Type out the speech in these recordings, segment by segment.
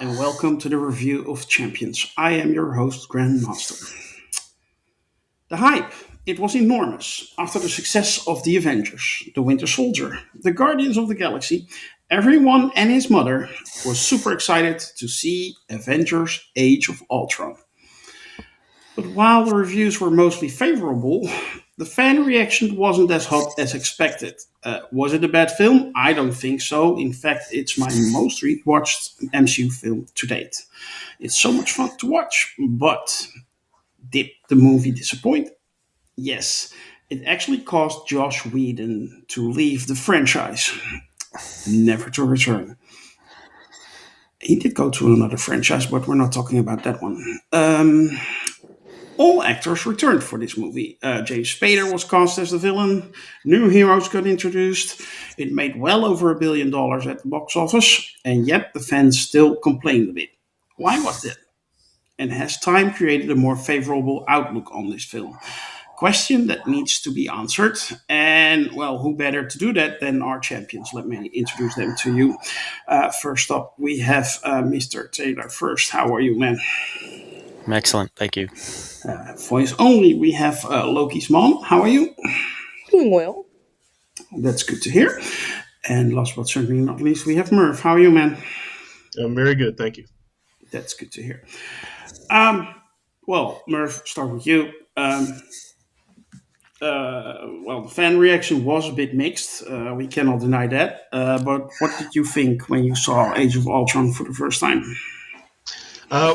and welcome to the review of Champions. I am your host, Grandmaster. The hype, it was enormous. After the success of the Avengers, The Winter Soldier, The Guardians of the Galaxy, everyone and his mother was super excited to see Avengers Age of Ultron. But while the reviews were mostly favorable, the fan reaction wasn't as hot as expected. Was it a bad film? I don't think so. In fact, it's my most rewatched MCU film to date. It's so much fun to watch. But did the movie disappoint? Yes. It actually caused Josh Whedon to leave the franchise, never to return. He did go to another franchise, but we're not talking about that one. All actors returned for this movie. James Spader was cast as the villain. New heroes got introduced. It made well over $1 billion at the box office, and yet the fans still complained a bit. Why was that? And has time created a more favorable outlook on this film? Question that needs to be answered. And well, who better to do that than our champions? Let me introduce them to you. First up, we have Mr. Taylor. First, how are you, man? I'm excellent, thank you. Voice only, we have Lokismom. How are you? Doing well. That's good to hear. And last but certainly not least, we have Merv. How are you, man? I'm very good, thank you. That's good to hear. Well, Merv, start with you. Well, the fan reaction was a bit mixed. We cannot deny that. But what did you think when you saw Age of Ultron for the first time?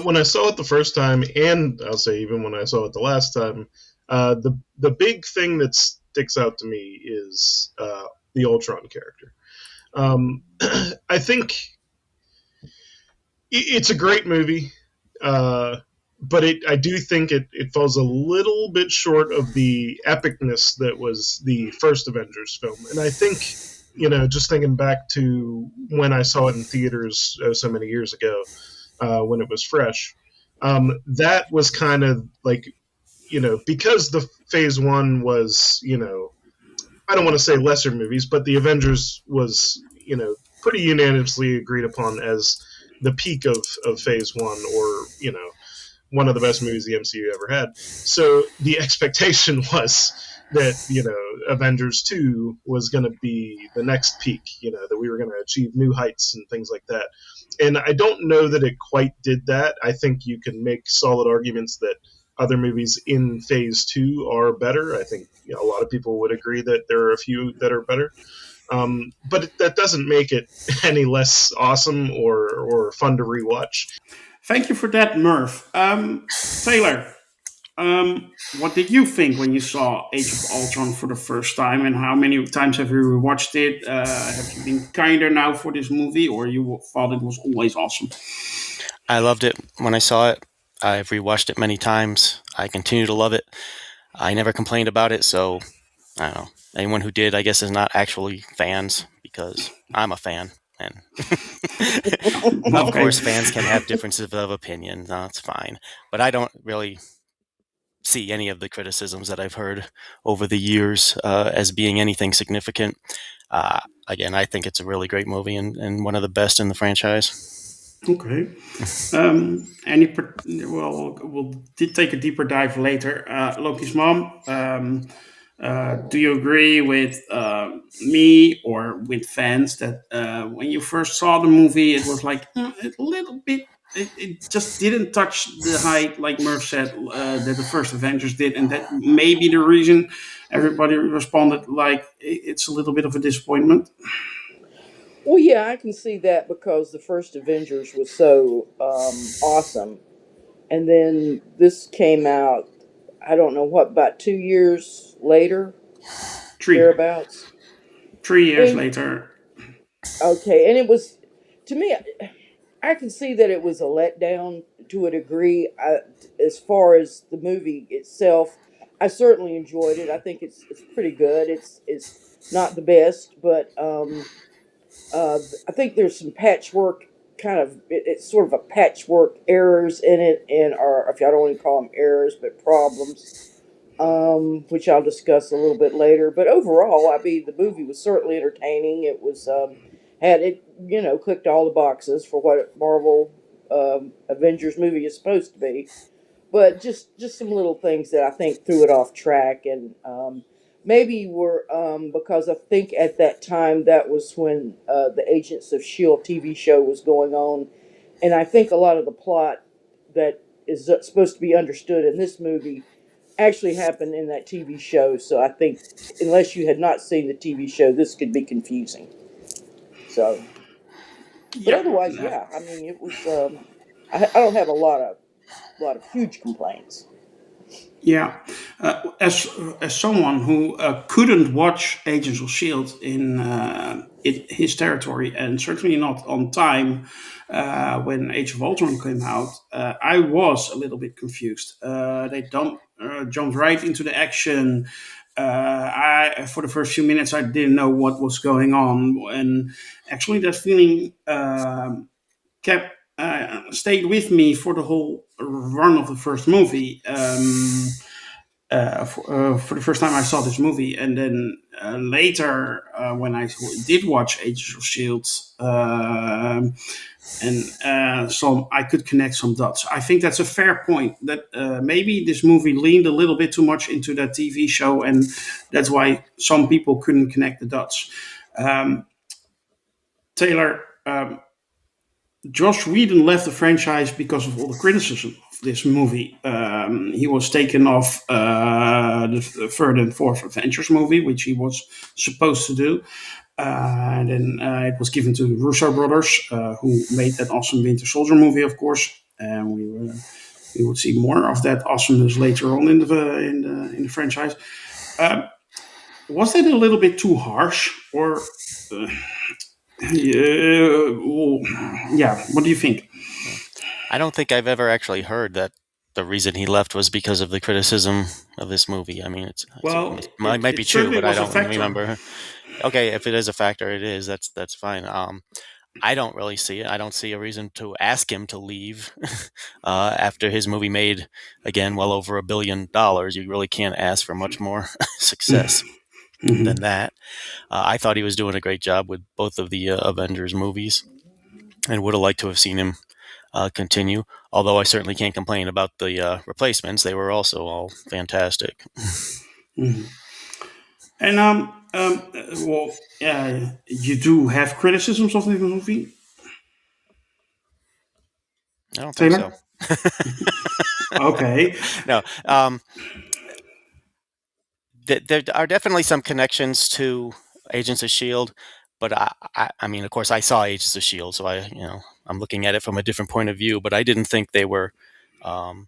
When I saw it the first time, and I'll say even when I saw it the last time, the big thing that sticks out to me is the Ultron character. I think it's a great movie, but I do think it falls a little bit short of the epicness that was the first Avengers film. And I think, just thinking back to when I saw it in theaters so many years ago, when it was fresh, that was kind of like, because the phase one was, I don't want to say lesser movies, but the Avengers was, pretty unanimously agreed upon as the peak of phase one, or, one of the best movies the MCU ever had. So the expectation was that, Avengers 2 was going to be the next peak, that we were going to achieve new heights and things like that. And I don't know that it quite did that. I think you can make solid arguments that other movies in phase 2 are better. I think a lot of people would agree that there are a few that are better. But that doesn't make it any less awesome or fun to rewatch. Thank you for that, Merv. Taylor, what did you think when you saw Age of Ultron for the first time, and how many times have you rewatched it? Have you been kinder now for this movie, or you thought it was always awesome? I loved it when I saw it. I've rewatched it many times. I continue to love it. I never complained about it, so I don't know. Anyone who did, I guess, is not actually fans, because I'm a fan. And of course, fans can have differences of opinion. That's fine. But I don't really see any of the criticisms that I've heard over the years as being anything significant. Again, I think it's a really great movie and one of the best in the franchise. Okay. We'll take a deeper dive later. Loki's mom. Do you agree with me or with fans that when you first saw the movie, it was like a little bit? It just didn't touch the height, like Merv said, that the first Avengers did, and that may be the reason everybody responded like it's a little bit of a disappointment. Well, yeah, I can see that because the first Avengers was so awesome. And then this came out, I don't know what, about 2 years later, Three, thereabouts. 3 years And later. okay, and it was, to me, I can see that it was a letdown to a degree. As far as the movie itself, I certainly enjoyed it. I think it's pretty good. It's not the best, but I think there's some patchwork kind of. It's sort of a patchwork errors in it, and or if I don't want to call them errors, but problems, which I'll discuss a little bit later. But overall, I mean, the movie was certainly entertaining. It was had it clicked all the boxes for what Marvel Avengers movie is supposed to be. But just some little things that I think threw it off track, and maybe were because I think at that time that was when the Agents of Shield TV show was going on, and I think a lot of the plot that is supposed to be understood in this movie actually happened in that TV show. So I think unless you had not seen the TV show, this could be confusing. So, but Yeah. otherwise, yeah, I mean, it was. I don't have a lot of huge complaints. Yeah, as someone who couldn't watch Agents of Shield in his territory, and certainly not on time when Age of Ultron came out, I was a little bit confused. They jumped right into the action. I for the first few minutes I didn't know what was going on, and actually that feeling kept stayed with me for the whole run of the first movie. For the first time I saw this movie, and then later when I did watch Agents of Shield, and some I could connect some dots. I think that's a fair point. That maybe this movie leaned a little bit too much into that TV show, and that's why some people couldn't connect the dots. Taylor, Josh Whedon left the franchise because of all the criticism of this movie. He was taken off the third and fourth Avengers movie, which he was supposed to do. And then it was given to the Russo brothers, who made that awesome Winter Soldier movie, of course. And we would see more of that awesomeness later on in the franchise. Was that a little bit too harsh, or? Yeah, what do you think? I don't think I've ever actually heard that the reason he left was because of the criticism of this movie. I mean, Well, it might it be true, certainly but I was a don't factor. remember. Okay, if it is a factor, it is. That's fine. I don't really see it. I don't see a reason to ask him to leave after his movie made again well over $1 billion. You really can't ask for much more success Mhm. than that. I thought he was doing a great job with both of the Avengers movies, and would have liked to have seen him continue. Although I certainly can't complain about the replacements; they were also all fantastic. Mhm. And well, you do have criticisms of the movie, I don't think so. Taylor. Okay. No, there are definitely some connections to Agents of Shield, but I mean, of course, I saw Agents of Shield, so I'm looking at it from a different point of view. But I didn't think they were um,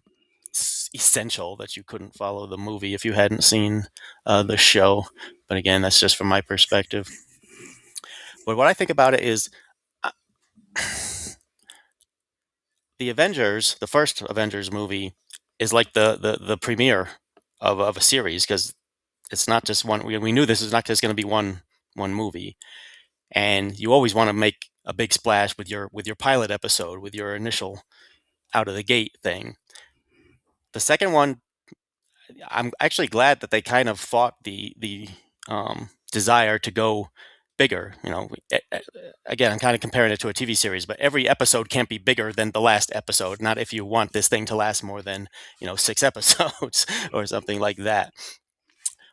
essential that you couldn't follow the movie if you hadn't seen the show. But again, that's just from my perspective. But what I think about it is uh, the Avengers, the first Avengers movie, is like the premiere of a series, because it's not just one. We knew this is not just going to be one movie, and you always want to make a big splash with your pilot episode, with your initial out of the gate thing. The second one, I'm actually glad that they kind of fought the desire to go bigger. Again, I'm kind of comparing it to a TV series, but every episode can't be bigger than the last episode. Not if you want this thing to last more than 6 episodes or something like that.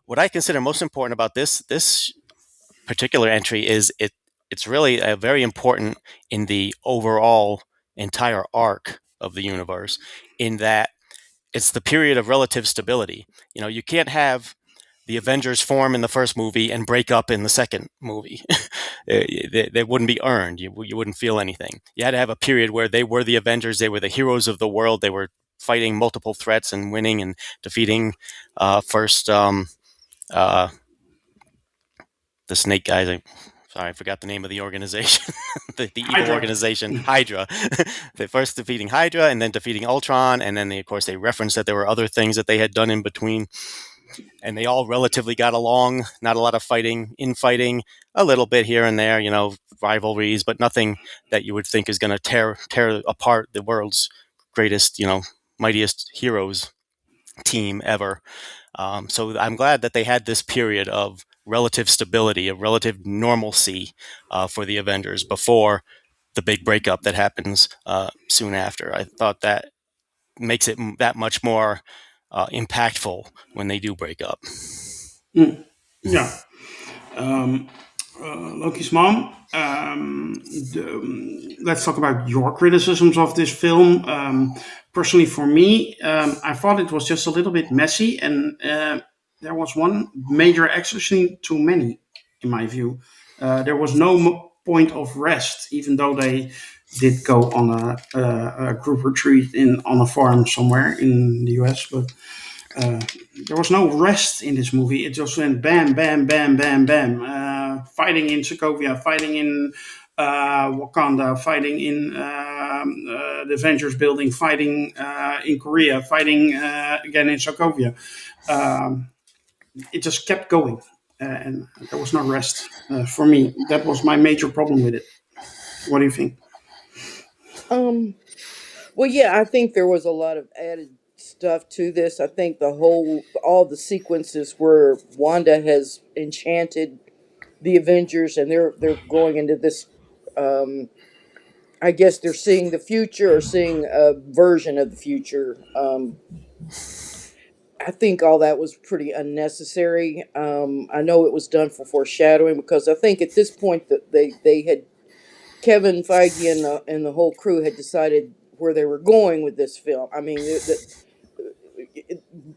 What I consider most important about this particular entry is it's really very important in the overall entire arc of the universe, in that it's the period of relative stability. You can't have the Avengers form in the first movie and break up in the second movie. They wouldn't be earned. You wouldn't feel anything. You had to have a period where they were the Avengers. They were the heroes of the world. They were fighting multiple threats and winning and defeating first uh, the snake guys. Sorry, I forgot the name of the organization. the evil Hydra. organization, Hydra. They first defeating Hydra and then defeating Ultron, and then of course they referenced that there were other things that they had done in between, and they all relatively got along. Not a lot of infighting, a little bit here and there, rivalries, but nothing that you would think is going to tear apart the world's greatest, mightiest heroes team ever. So I'm glad that they had this period of relative stability, of relative normalcy for the Avengers before the big breakup that happens soon after. I thought that makes it that much more impactful when they do break up. Yeah. Lokismom, let's talk about your criticisms of this film. Personally, for me, I thought it was just a little bit messy, and there was one major action scene too many, in my view. There was no point of rest, even though they did go on a group retreat on a farm somewhere in the US, but uh, there was no rest in this movie. It just went bam, bam, bam, bam, bam. Fighting in Sokovia, fighting in Wakanda, fighting in the Avengers building, fighting in Korea, fighting again in Sokovia. Um, it just kept going, and there was no rest for me. That was my major problem with it. What do you think? Um, well, yeah, I think there was a lot of added stuff to this. I think all the sequences where Wanda has enchanted the Avengers, and they're going into this. Um, I guess they're seeing the future or seeing a version of the future. I think all that was pretty unnecessary. I know it was done for foreshadowing because I think at this point that they had Kevin Feige and the whole crew had decided where they were going with this film. I mean,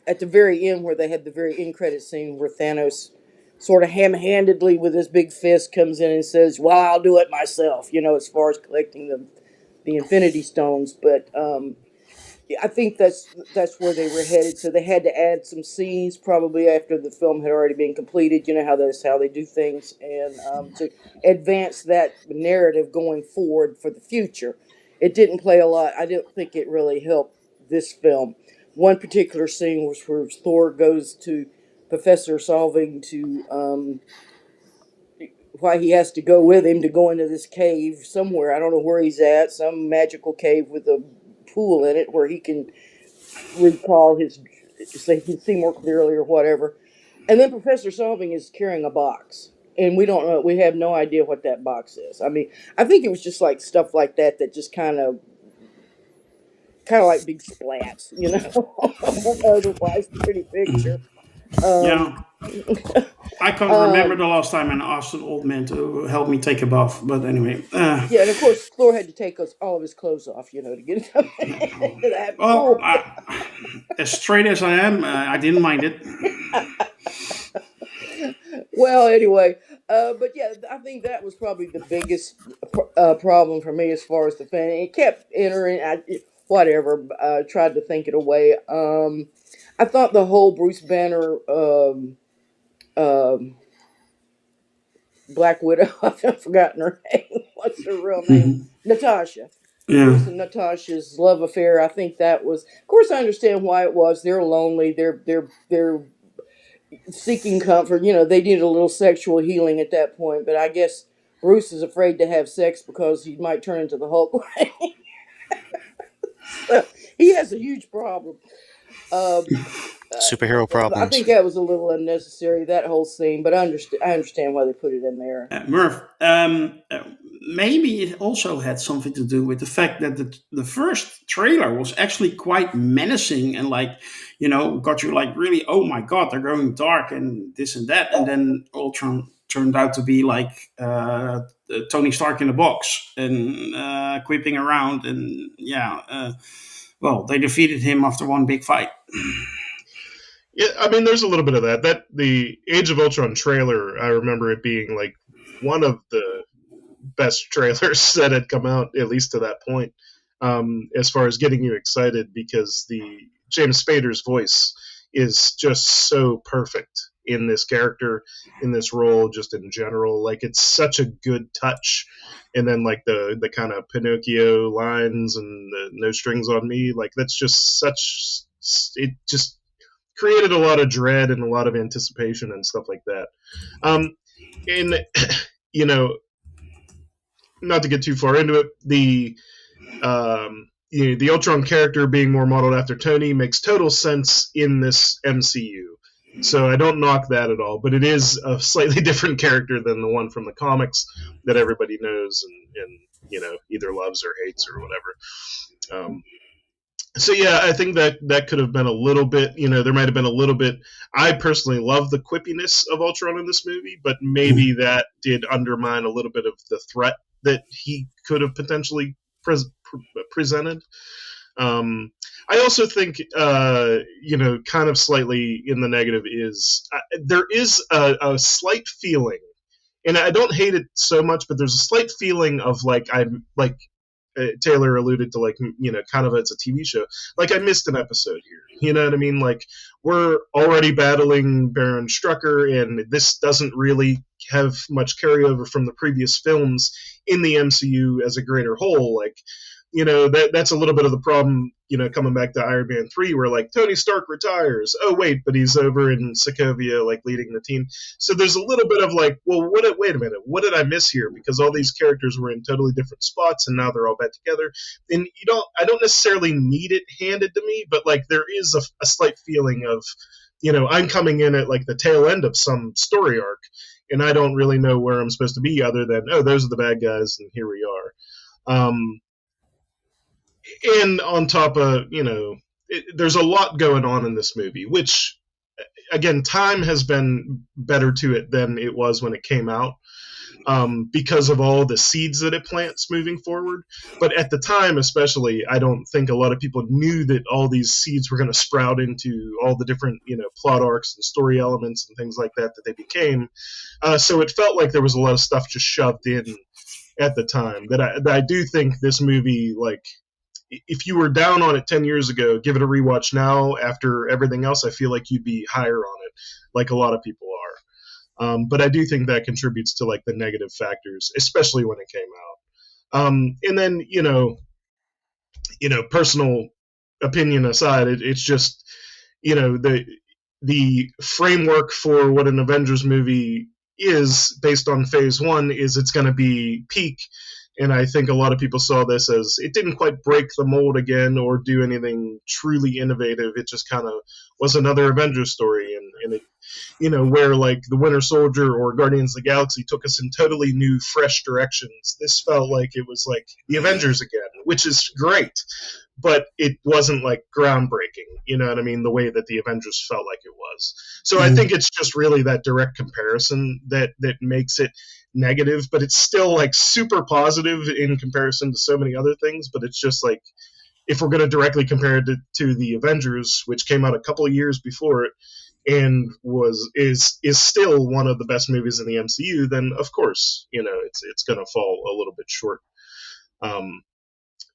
at the very end, where they had the very end credit scene where Thanos sort of ham-handedly with his big fist comes in and says, "Well, I'll do it myself," as far as collecting the Infinity Stones. But I think that's where they were headed. So they had to add some scenes probably after the film had already been completed. You know how they do things, and to advance that narrative going forward for the future. It didn't play a lot. I didn't think it really helped this film. One particular scene was where Thor goes to Professor Solving to why he has to go with him to go into this cave somewhere. I don't know where he's at. Some magical cave with a pool in it where he can recall so he can see more clearly or whatever. And then Professor Solving is carrying a box, and we don't know. We have no idea what that box is. I mean, I think it was just like stuff like that that just kind of like big splats, Otherwise, pretty picture. Um, Yeah, I can't remember um, the last time I asked an old man to help me take a bath. But anyway, yeah, and of course, Thor had to take all of his clothes off, to get into that well, pool. as straight as I am, I didn't mind it. Well, anyway, but yeah, I think that was probably the biggest problem for me as far as the fan. It kept entering. Whatever. Tried to think it away. I thought the whole Bruce Banner, um, Black Widow. I've forgotten her name. What's her real name? Mhm. Natasha. Yeah. Bruce and Natasha's love affair. I think that was. Of course, I understand why it was. They're lonely. They're seeking comfort. They need a little sexual healing at that point. But I guess Bruce is afraid to have sex because he might turn into the Hulk. So he has a huge problem. Um, Superhero I problems. think that was a little unnecessary, that whole scene. But I understand why they put it in there. Merv, maybe it also had something to do with the fact that the first trailer was actually quite menacing and got you like really, oh my god, they're going dark and this and that, and then Ultron turned out to be like Tony Stark in a box and quipping around, and well, they defeated him after one big fight. Yeah, I mean, there's a little bit of that. That the Age of Ultron trailer, I remember it being like one of the best trailers that had come out, at least to that point, as far as getting you excited, because the James Spader's voice is just so perfect in this character, in this role, just in general. Like, it's such a good touch. And then like the kind of Pinocchio lines and the no strings on me, like that's just such. It just created a lot of dread and a lot of anticipation and stuff like that. And you know, not to get too far into it, the Ultron character being more modeled after Tony makes total sense in this MCU. So I don't knock that at all, but it is a slightly different character than the one from the comics that everybody knows and either loves or hates or whatever. So yeah, I think that could have been a little bit, there might have been a little bit. I personally love the quippiness of Ultron in this movie, but maybe that did undermine a little bit of the threat that he could have potentially presented. I also think, kind of slightly in the negative is there is a slight feeling, and I don't hate it so much, but there's a slight feeling of like I'm like Taylor alluded to, like, kind of it's a TV show. Like, I missed an episode here. You know what I mean? Like, we're already battling Baron Strucker, and this doesn't really have much carryover from the previous films in the MCU as a greater whole. Like, that's a little bit of the problem, coming back to Iron Man 3, where, like, Tony Stark retires. Oh, wait, but he's over in Sokovia, like, leading the team. So there's a little bit of, like, well, wait a minute, what did I miss here? Because all these characters were in totally different spots, and now they're all back together. And I don't necessarily need it handed to me, but, like, there is a slight feeling of, I'm coming in at, like, the tail end of some story arc, and I don't really know where I'm supposed to be other than, oh, those are the bad guys, and here we are. And on top of, there's a lot going on in this movie, which, again, time has been better to it than it was when it came out, because of all the seeds that it plants moving forward. But at the time, especially, I don't think a lot of people knew that all these seeds were going to sprout into all the different, plot arcs and story elements and things like that they became. So it felt like there was a lot of stuff just shoved in at the time. That I do think this movie, like, if you were down on it 10 years ago, give it a rewatch now after everything else, I feel like you'd be higher on it, like a lot of people are. But I do think that contributes to, like, the negative factors, especially when it came out. And then, personal opinion aside, it's just, the framework for what an Avengers movie is based on Phase 1 is it's going to be peak. And I think a lot of people saw this as it didn't quite break the mold again or do anything truly innovative. It just kind of was another Avengers story. And it, where, like, the Winter Soldier or Guardians of the Galaxy took us in totally new, fresh directions. This felt like it was like the Avengers again, which is great. But it wasn't, like, groundbreaking, you know what I mean? The way that the Avengers felt like it was. So I think it's just really that direct comparison that makes it negative, but it's still, like, super positive in comparison to so many other things. But it's just like, if we're going to directly compare it to the Avengers, which came out a couple of years before it and is still one of the best movies in the MCU, then of course, it's going to fall a little bit short.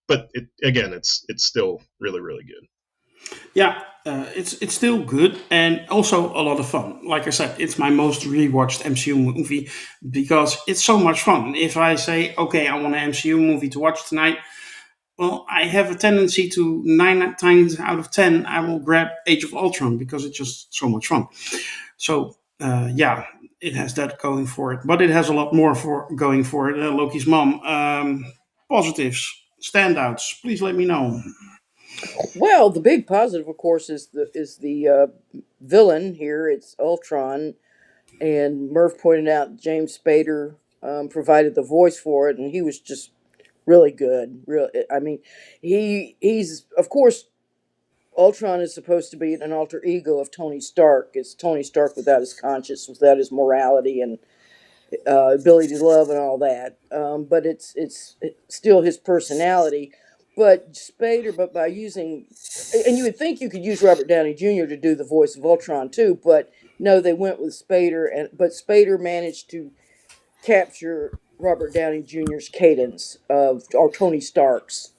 But it's still really, really good. Yeah, it's still good and also a lot of fun. Like I said, it's my most rewatched MCU movie because it's so much fun. If I say, okay, I want an MCU movie to watch tonight, well, I have a tendency to 9 times out of 10, I will grab Age of Ultron because it's just so much fun. So, yeah, it has that going for it. But it has a lot more for going for it. Lokismom. Positives, standouts, please let me know. Well, the big positive, of course, is the villain here. It's Ultron, and Merv pointed out James Spader provided the voice for it, and he was just really good. Real, I mean, he's of course Ultron is supposed to be an alter ego of Tony Stark. It's Tony Stark without his conscience, without his morality and ability to love and all that. But it's still his personality. But Spader, but by using, and you would think you could use Robert Downey Jr. to do the voice of Ultron too, but no, they went with Spader, but Spader managed to capture Robert Downey Jr.'s cadence of, or Tony Stark's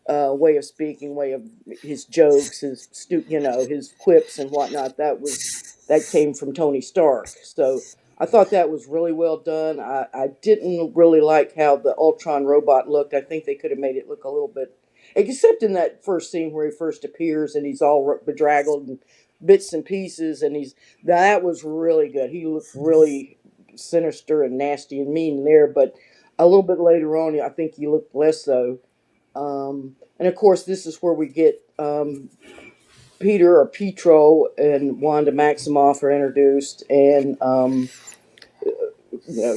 way of speaking, way of his jokes, his quips and whatnot. That came from Tony Stark. So I thought that was really well done. I didn't really like how the Ultron robot looked. I think they could have made it look a little bit, except in that first scene where he first appears and he's all bedraggled and bits and pieces, and that was really good. He looked really sinister and nasty and mean there, but a little bit later on, I think he looked less so. And of course, this is where we get Peter or Pietro and Wanda Maximoff are introduced, and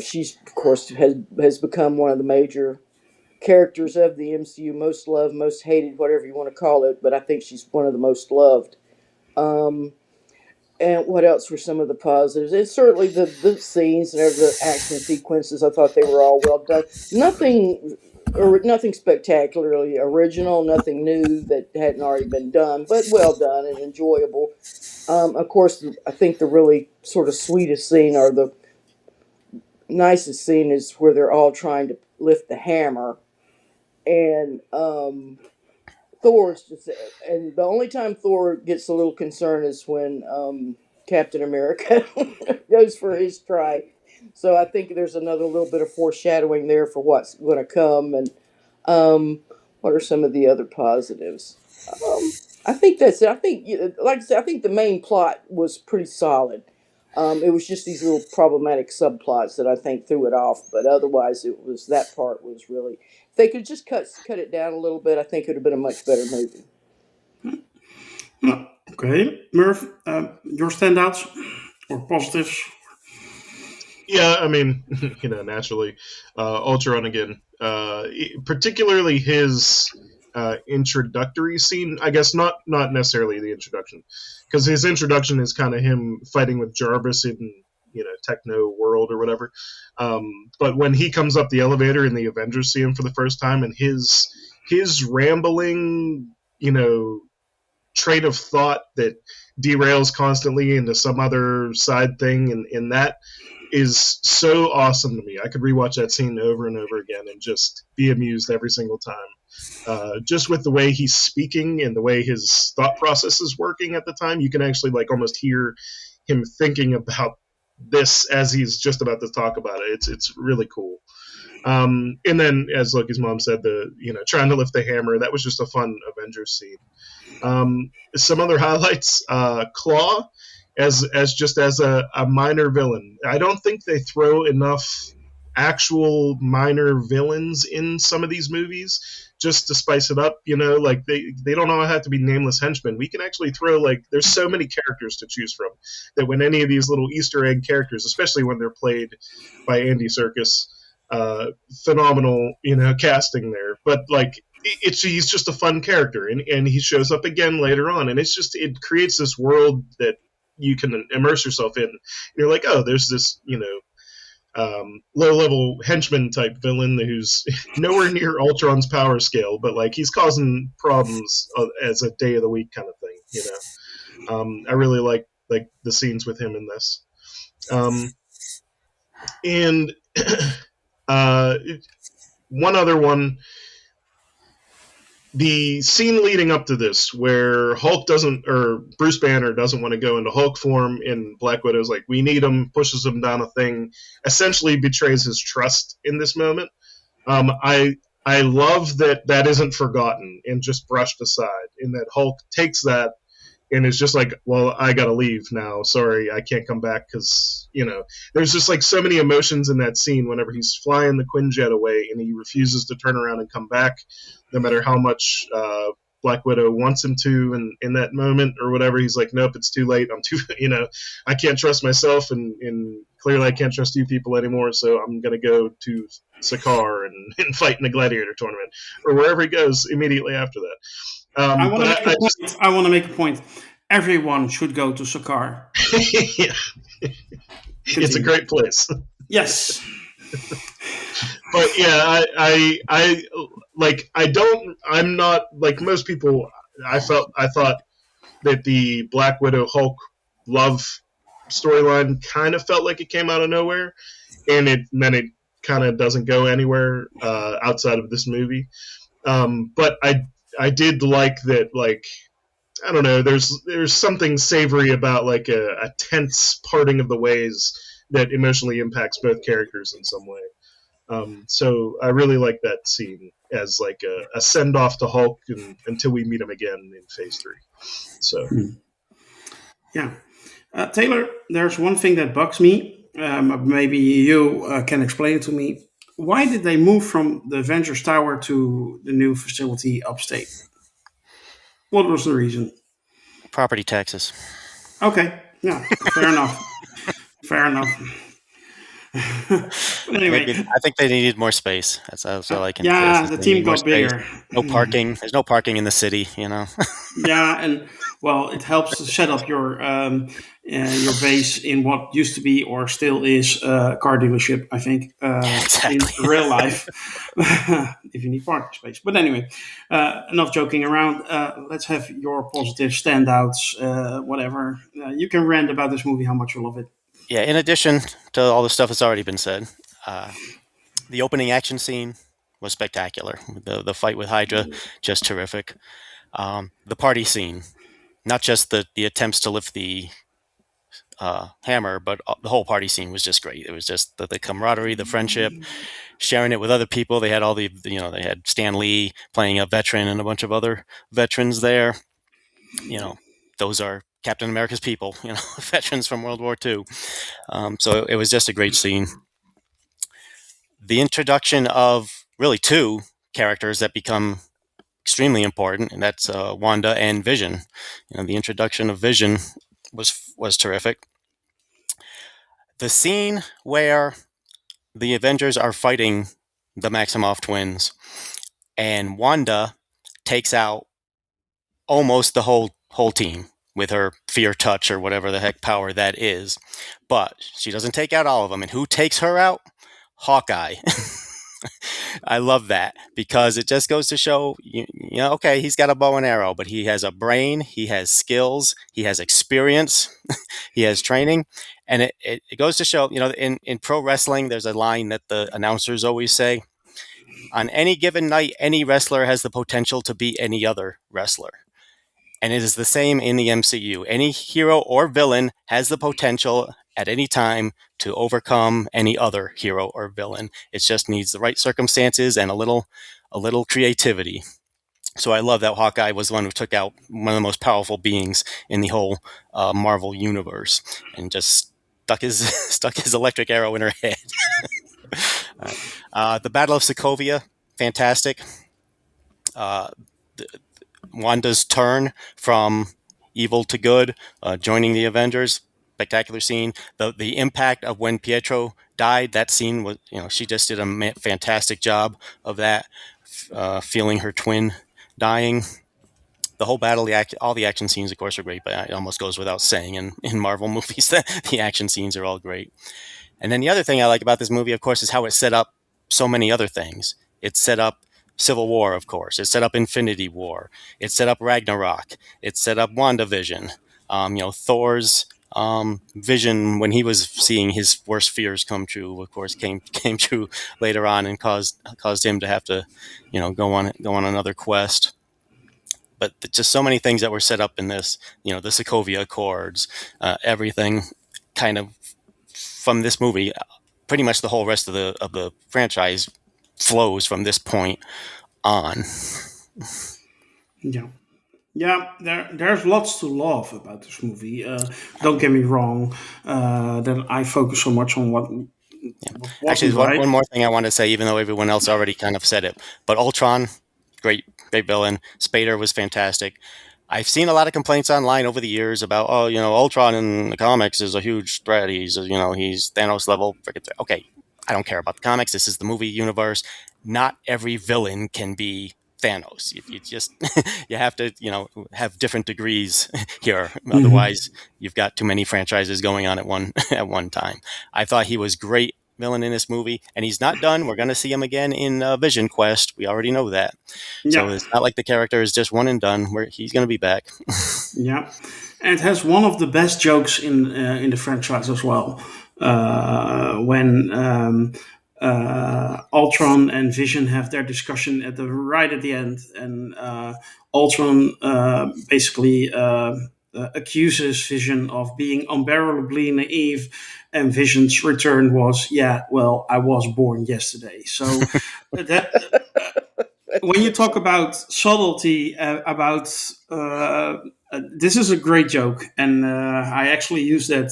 she's of course has become one of the major characters of the MCU, most loved, most hated, whatever you want to call it. But I think she's one of the most loved. Um, and what else were some of the positives? And certainly the scenes and the action sequences. I thought they were all well done. Nothing or nothing spectacularly original, nothing new that hadn't already been done, but well done and enjoyable. Of course, I think the really sort of sweetest scene or the nicest scene is where they're all trying to lift the hammer, and Thor's just, and the only time Thor gets a little concerned is when Captain America goes for his try. So I think there's another little bit of foreshadowing there for what's going to come. And what are some of the other positives? I think that's it. I think, like I said, I think the main plot was pretty solid. It was just these little problematic subplots that I think threw it off, but otherwise, it was that part was really. If they could just cut it down a little bit, I think it would have been a much better movie. Okay, Merv, your standouts or positives? Yeah, I mean, naturally, Ultron again. Particularly his introductory scene. I guess not necessarily the introduction, because his introduction is kind of him fighting with Jarvis in techno world or whatever. But when he comes up the elevator and the Avengers see him for the first time, and his rambling, train of thought that derails constantly into some other side thing, and that is so awesome to me. I could rewatch that scene over and over again and just be amused every single time. Just with the way he's speaking and the way his thought process is working at the time, you can actually almost hear him thinking about this as he's just about to talk about it. It's really cool. And then, as Lokismom said, the trying to lift the hammer, that was just a fun Avengers scene. Some other highlights: Claw as just as a minor villain. I don't think they throw enough actual minor villains in some of these movies just to spice it up. They don't all have to be nameless henchmen. We can actually throw there's so many characters to choose from that when any of these little Easter egg characters, especially when they're played by Andy Serkis, phenomenal casting there. But he's just a fun character, and he shows up again later on, and it creates this world that you can immerse yourself in. And you're like, oh, there's this low level henchman type villain who's nowhere near Ultron's power scale, but he's causing problems as a day of the week kind of thing. I really like the scenes with him in this. And one other one, the scene leading up to this, where Bruce Banner doesn't want to go into Hulk form, and Black Widow's like, we need him, pushes him down a thing, essentially betrays his trust in this moment. I love that isn't forgotten and just brushed aside, in that Hulk takes that and is just like, well, I gotta leave now. Sorry, I can't come back, because there's just so many emotions in that scene whenever he's flying the Quinjet away and he refuses to turn around and come back, no matter how much Black Widow wants him to in that moment or whatever. He's like, nope, it's too late. I'm too, I can't trust myself, and clearly I can't trust you people anymore, so I'm gonna go to Sakaar and fight in the gladiator tournament, or wherever he goes immediately after that. I want to make a point. Everyone should go to Sakaar. Yeah. It's a great place. Yes. But yeah, I'm not like most people. I thought that the Black Widow Hulk love storyline kind of felt like it came out of nowhere, and then it kind of doesn't go anywhere outside of this movie. But I did like that, I don't know, there's something savory about a tense parting of the ways that emotionally impacts both characters in some way. So I really like that scene as a send off to Hulk until we meet him again in Phase 3. So yeah, Taylor, there's one thing that bugs me. Maybe you can explain it to me. Why did they move from the Avengers Tower to the new facility upstate? What was the reason? Property taxes. Okay, yeah, fair enough. Fair enough. But anyway, Maybe I think they needed more space. That's all I can say. yeah, Is the they need team more got space. bigger. No parking. There's no parking in the city. Yeah, and well, it helps to set up your base in what used to be or still is a car dealership. I think Yeah, in exactly. real life, if you need parking space. But anyway, enough joking around. Let's have your positive standouts. Whatever you can rant about this movie, how much you love it. Yeah. In addition to all the stuff that's already been said, uh, the opening action scene was spectacular. The fight with Hydra, just terrific. The party scene, not just the attempts to lift the hammer, but the whole party scene was just great. It was just the camaraderie, the friendship, sharing it with other people. They had all they had Stan Lee playing a veteran and a bunch of other veterans there. Those are Captain America's people, veterans from World War II. So it was just a great scene. The introduction of really two characters that become extremely important, and that's Wanda and Vision. The introduction of Vision was terrific. The scene where the Avengers are fighting the Maximoff twins, and Wanda takes out almost the whole team with her fear touch or whatever the heck power that is, but she doesn't take out all of them. And who takes her out? Hawkeye. I love that because it just goes to show, okay, he's got a bow and arrow, but he has a brain, he has skills, he has experience, he has training. And it goes to show, in pro wrestling, there's a line that the announcers always say: on any given night, any wrestler has the potential to beat any other wrestler. And it is the same in the MCU. Any hero or villain has the potential at any time to overcome any other hero or villain. It just needs the right circumstances and a little creativity. So I love that Hawkeye was the one who took out one of the most powerful beings in the whole Marvel universe and just stuck his electric arrow in her head. The Battle of Sokovia, fantastic. Wanda's turn from evil to good, joining the Avengers, spectacular scene. The impact of when Pietro died, that scene was, she just did a fantastic job of that, feeling her twin dying. The whole battle, all the action scenes, of course, are great, but it almost goes without saying in Marvel movies that the action scenes are all great. And then the other thing I like about this movie, of course, is how it set up so many other things. It set up Civil War, of course. It set up Infinity War. It set up Ragnarok. It set up WandaVision. Thor's vision when he was seeing his worst fears come true, of course, came true later on and caused him to have to, go on another quest. But just so many things that were set up in this, the Sokovia Accords, everything kind of from this movie. Pretty much the whole rest of the franchise flows from this point on. Yeah. Yeah, there's lots to love about this movie. Don't get me wrong, that I focus so much on what Actually, wasn't there's right. one more thing I want to say, even though everyone else already kind of said it. But Ultron, great villain. Spader was fantastic. I've seen a lot of complaints online over the years about, Ultron in the comics is a huge threat. He's Thanos level. Okay, I don't care about the comics. This is the movie universe. Not every villain can be Thanos. You just you have to have different degrees here. Otherwise, you've got too many franchises going on at one time. I thought he was great villain in this movie, and he's not done. We're going to see him again in Vision Quest. We already know that. So Yeah, it's not like the character is just one and done. He's going to be back. yeah, and it has one of the best jokes in the franchise as well. When Ultron and Vision have their discussion right at the end, and Ultron basically accuses Vision of being unbearably naive, and Vision's return was, "Yeah, well, I was born yesterday." So that when you talk about subtlety, about this is a great joke, and I actually use that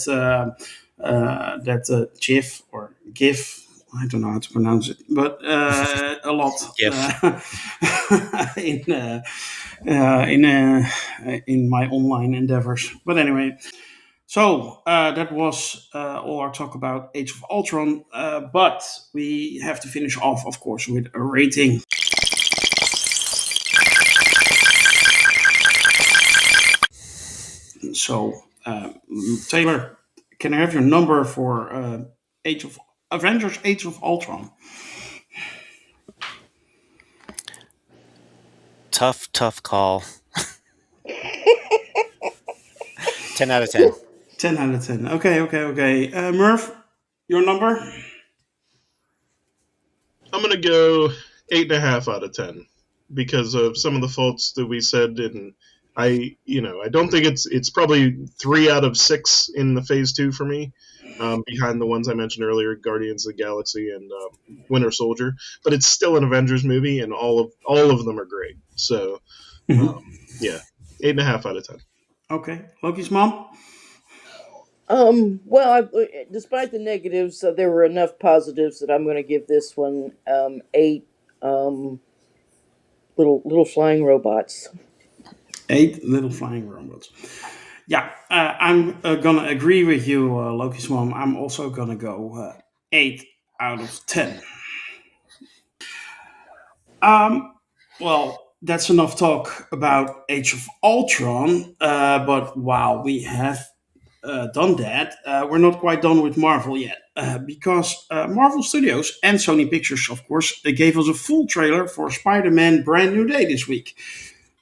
GIF or GIF, I don't know how to pronounce it, but a lot GIF. in in in my online endeavors. But anyway, so that was all our talk about Age of Ultron. But we have to finish off, of course, with a rating. So, Taylor, can I have your number for Age of Avengers: Age of Ultron? Tough call. 10 out of 10. 10 out of 10. Okay. Merv, your number? I'm gonna go 8.5 out of 10 because of some of the faults that we said, and I don't think it's probably 3 out of 6 in the Phase 2 for me, behind the ones I mentioned earlier, Guardians of the Galaxy and Winter Soldier. But it's still an Avengers movie, and all of them are great. So um, yeah, 8.5 out of 10. Okay. Loki's mom? Well, despite the negatives, there were enough positives that I'm going to give this one eight little flying robots. 8 little flying robots. Yeah, I'm gonna agree with you, Loki's mom. I'm also gonna go 8 out of 10. Um, well, that's enough talk about Age of Ultron. But while we have done that, we're not quite done with Marvel yet. Because Marvel Studios and Sony Pictures, of course, they gave us a full trailer for Spider Man Brand New Day this week.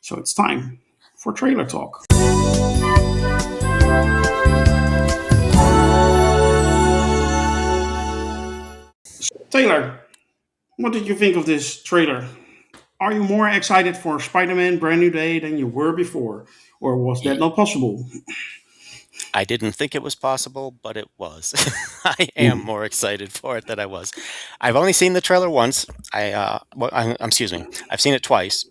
So it's time for trailer talk. Taylor, what did you think of this trailer? Are you more excited for Spider Man Brand New Day than you were before? Or was that not possible? I didn't think it was possible, but it was. I am more excited for it than I was. I've only seen the trailer once. Excuse me. I've seen it twice.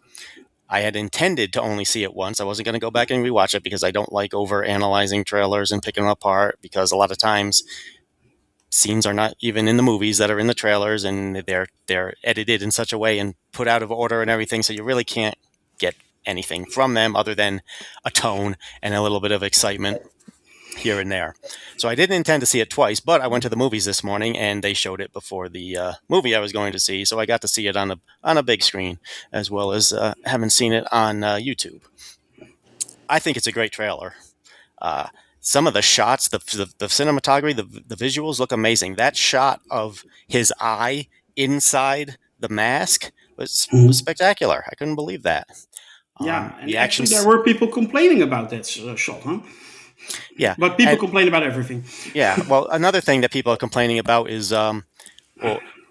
I had intended to only see it once. I wasn't going to go back and rewatch it because I don't like over analyzing trailers and picking them apart, because a lot of times scenes are not even in the movies that are in the trailers, and they're edited in such a way and put out of order and everything, so you really can't get anything from them other than a tone and a little bit of excitement here and there. So I didn't intend to see it twice, but I went to the movies this morning and they showed it before the movie I was going to see, so I got to see it on a big screen, as well as having seen it on YouTube. I think it's a great trailer. Uh, some of the shots, the cinematography, the visuals look amazing. That shot of his eye inside the mask was Mhm. spectacular. I couldn't believe that. Yeah, and The actually, there actions, were people complaining about that shot, huh? yeah, But people and complain about everything. yeah. Well, another thing that people are complaining about is, well,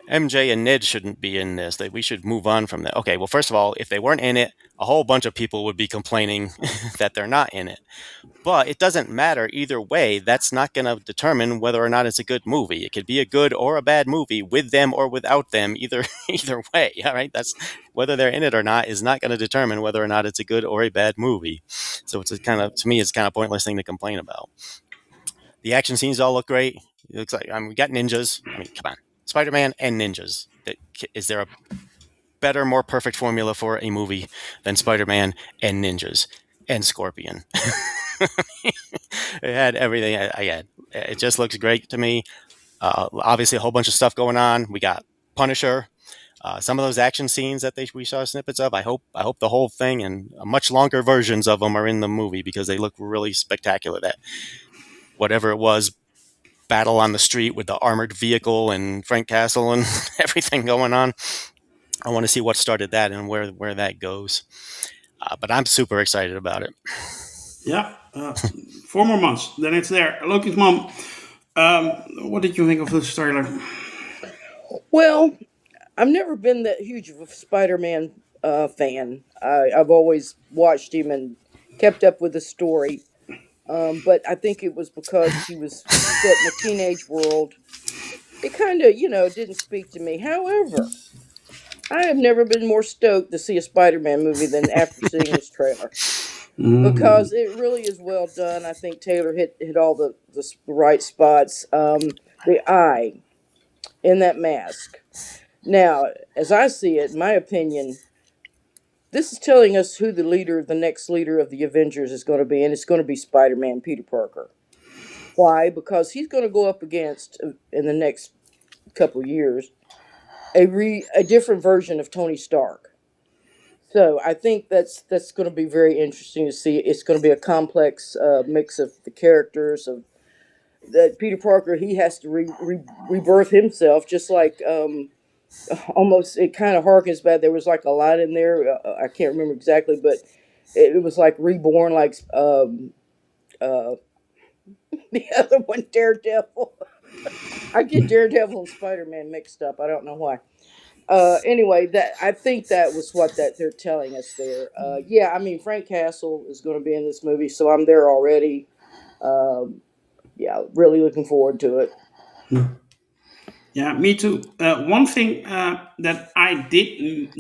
MJ and Ned shouldn't be in this. That we should move on from that. Okay, well, first of all, if they weren't in it, a whole bunch of people would be complaining that they're not in it. But it doesn't matter either way. That's not going to determine whether or not it's a good movie. It could be a good or a bad movie with them or without them. Either way, all right. That's whether they're in it or not is not going to determine whether or not it's a good or a bad movie. So it's a kind of, to me, it's kind of pointless thing to complain about. The action scenes all look great. It looks like, I mean, we got ninjas. I mean, come on, Spider-Man and ninjas. Is there a better, more perfect formula for a movie than Spider-Man and ninjas and Scorpion? It had everything I had. It just looks great to me. Obviously, a whole bunch of stuff going on. We got Punisher. Some of those action scenes that we saw snippets of. I hope the whole thing and much longer versions of them are in the movie, because they look really spectacular. That whatever it was, battle on the street with the armored vehicle and Frank Castle and everything going on. I want to see what started that and where that goes. But I'm super excited about it. Yeah, 4 more months, then it's there. Loki's mom. What did you think of this trailer? Well, I've never been that huge of a Spider-Man fan. I've always watched him and kept up with the story. But I think it was because he was set in a teenage world. It kind of, didn't speak to me. However, I have never been more stoked to see a Spider-Man movie than after seeing this trailer, Mm. because it really is well done. I think Taylor hit all the right spots. The eye. in that mask. Now, as I see it, in my opinion, this is telling us who the next leader of the Avengers is going to be, and it's going to be Spider-Man Peter Parker. Why? Because he's going to go up against, in the next couple of years, a different version of Tony Stark. So I think that's going to be very interesting to see. It's going to be a complex mix of the characters of that Peter Parker. He has to rebirth himself, just like almost. It kind of harkens back. There was like a line in there. I can't remember exactly, but it was like reborn, like uh, the other one, Daredevil. I get Daredevil and Spider Man mixed up. I don't know why. Anyway, that I think that was what that they're telling us there. Yeah, I mean Frank Castle is going to be in this movie, so I'm there already. Um, yeah, really looking forward to it. Yeah, me too. One thing that I did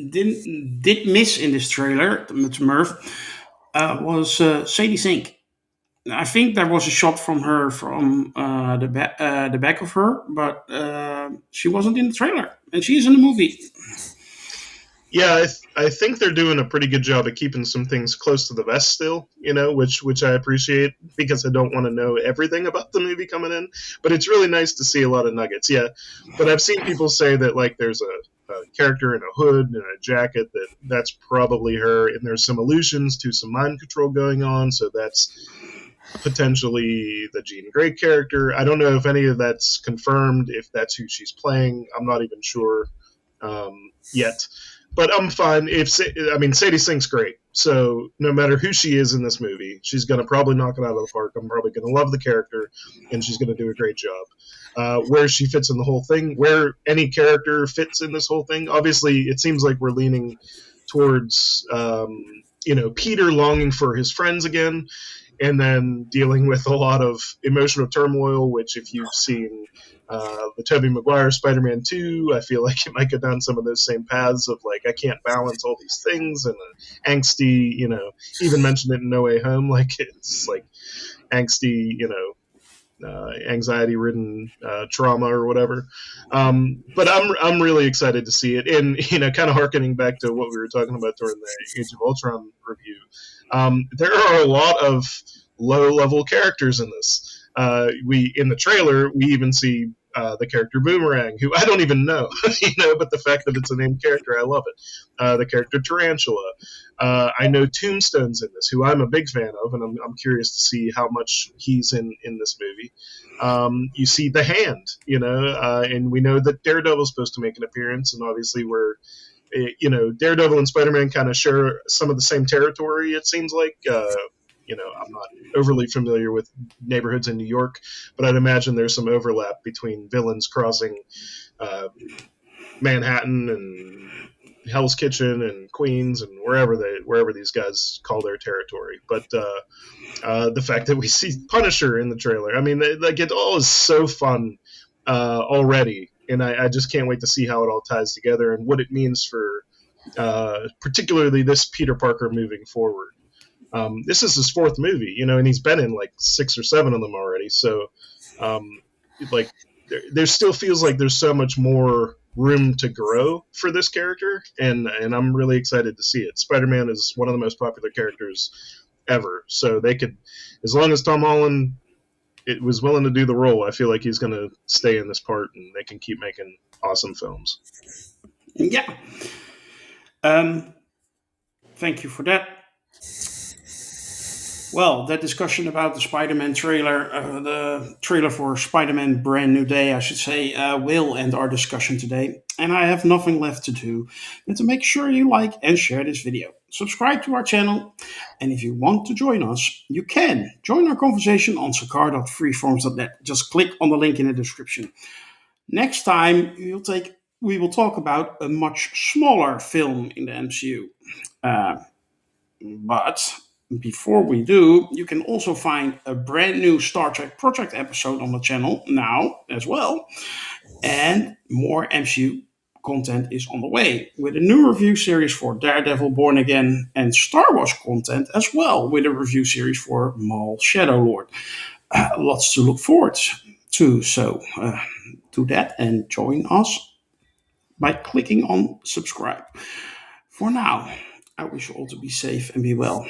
miss in this trailer, to Merv, was Sadie Sink. I think there was a shot from her from the back of her, but she wasn't in the trailer, and she's in the movie. Yeah, I think they're doing a pretty good job of keeping some things close to the vest still, which I appreciate because I don't want to know everything about the movie coming in. But it's really nice to see a lot of nuggets. Yeah, but I've seen people say that like there's a character in a hood and a jacket that's probably her, and there's some allusions to some mind control going on, so that's potentially the Jean Grey character. I don't know if any of that's confirmed, if that's who she's playing. I'm not even sure yet. But I'm fine. Sadie Sink's great. So no matter who she is in this movie, she's going to probably knock it out of the park. I'm probably going to love the character, and she's going to do a great job. Where she fits in the whole thing, where any character fits in this whole thing, obviously it seems like we're leaning towards, Peter longing for his friends again, and then dealing with a lot of emotional turmoil, which if you've seen the Tobey Maguire Spider-Man 2, I feel like it might go down some of those same paths of like, I can't balance all these things, and angsty, even mentioned it in No Way Home, like it's like angsty, anxiety-ridden trauma or whatever. But I'm really excited to see it, and kind of harkening back to what we were talking about during the Age of Ultron review. There are a lot of low-level characters in this. In the trailer, we even see the character Boomerang, who I don't even know, but the fact that it's a named character, I love it. The character Tarantula. I know Tombstone's in this, who I'm a big fan of, and I'm curious to see how much he's in this movie. You see the Hand, and we know that Daredevil's supposed to make an appearance, and obviously Daredevil and Spider-Man kind of share some of the same territory, it seems like. I'm not overly familiar with neighborhoods in New York, but I'd imagine there's some overlap between villains crossing Manhattan and Hell's Kitchen and Queens and wherever these guys call their territory. But the fact that we see Punisher in the trailer, it all is so fun already, and I just can't wait to see how it all ties together and what it means for particularly this Peter Parker moving forward. This is his fourth movie, and he's been in like 6 or 7 of them already. So, there still feels like there's so much more room to grow for this character, and I'm really excited to see it. Spider-Man is one of the most popular characters ever, so they could, as long as Tom Holland was willing to do the role, I feel like he's going to stay in this part, and they can keep making awesome films. Yeah. Thank you for that. Well, that discussion about the Spider-Man trailer, the trailer for Spider-Man Brand New Day, I should say, will end our discussion today. And I have nothing left to do than to make sure you like and share this video. Subscribe to our channel. And if you want to join us, you can join our conversation on cigar.freeforms.net. Just click on the link in the description. Next time, we will talk about a much smaller film in the MCU. But before we do, you can also find a brand new Star Trek Project episode on the channel now as well. And more MCU content is on the way, with a new review series for Daredevil Born Again, and Star Wars content as well, with a review series for Maul Shadow Lord. Lots to look forward to. So to that and join us by clicking on subscribe. For now, I wish you all to be safe and be well.